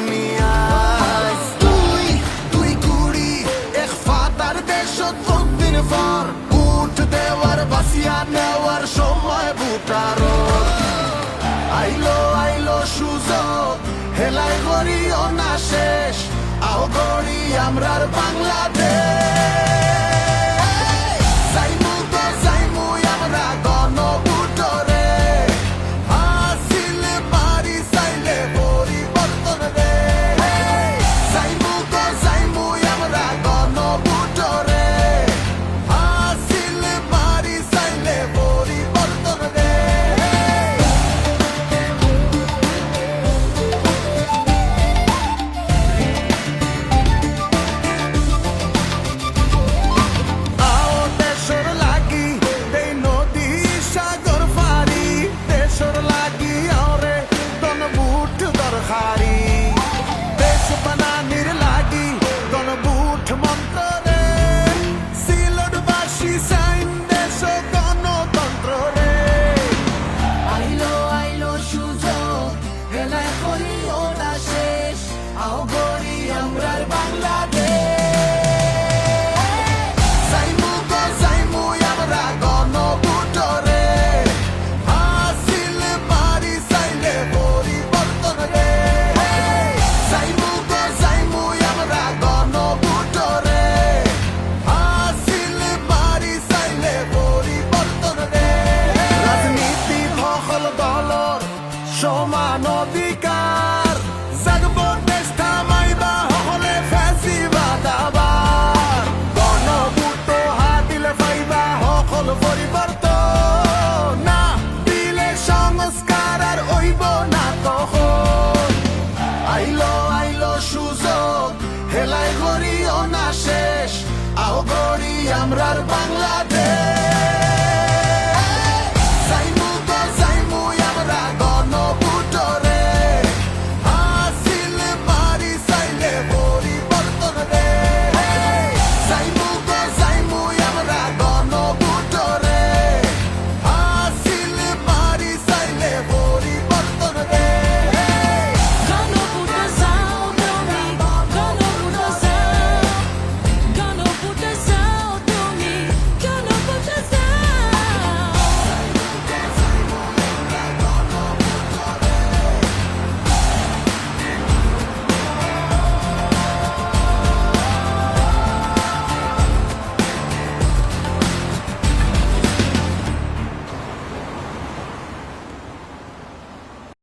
নিয়া তুই কুড়ি এক ফাতার দেশ দিন পর উঠ দেওয়ার বাসিয়া নেওয়ার সময় বুটার আইলো সুযোগ হেলাই গড়ি অনা শেষ আও গড়ি আমরার বাংলাদেশ সমান অধিকার জাগব দেশ থামাইবা হলে ফ্যাসিবাদ আবার গণভোট হাতিলে পাইবা সকল পরিবর্তন না দিলে সংস্কার আর হইব না তখন আইলো সুযোগ হেলাই গড়ি অনা শেষ আও গড়ি আমরার